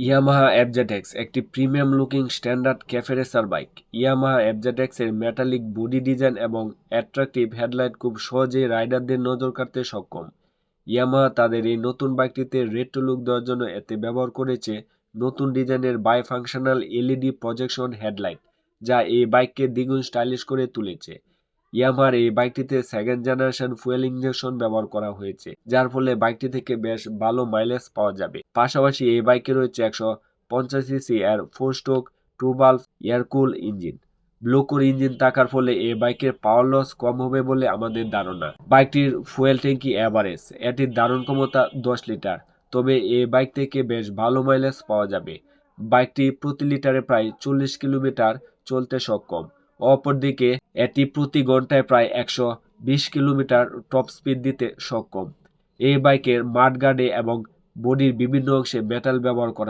Yamaha FZX একটি premium looking standard cafe racer bike. Yamaha FZX এর metallic body design এবং attractive headlight খুব সহজেই রাইডারদের নজর কাড়তে সক্ষম। ইয়ামাহা তাদের এই নতুন বাইকটিতে রেট্রো লুক দেওয়ার জন্য এতে ব্যবহার করেছে নতুন ডিজাইনের bifunctional LED projection headlight, যা এই বাইককে দ্বিগুণ স্টাইলিশ করে তুলেছে। ইয়ামাহার এই বাইকটিতে সেকেন্ড জেনারেশন ফুয়েল ইনজেকশন ব্যবহার করা হয়েছে, যার ফলে বাইকটি থেকে বেশ ভালো মাইলেজ পাওয়া যাবে। পাশাপাশি এই বাইকে রয়েছে 150 সিসি এর 4 স্ট্রোক 2 ভালভ এয়ারকুল ইঞ্জিন। ব্লোকোর ইঞ্জিন থাকার ফলে এই বাইকের পাওয়ার লস কম হবে বলে আমাদের ধারণা। বাইকটির ফুয়েল ট্যাঙ্কি এভারেজ, এটির ধারণ ক্ষমতা 10 লিটার, তবে এই বাইক থেকে বেশ ভালো মাইলেজ পাওয়া যাবে। বাইকটি প্রতি লিটারে প্রায় 40 কিলোমিটার চলতে সক্ষম। অপরদিকে এটি প্রতি ঘন্টায় প্রায় 120 কিলোমিটার টপ স্পিড দিতে সক্ষম। এই বাইকের মাডগার্ডে এবং বডির বিভিন্ন অংশে মেটাল ব্যবহার করা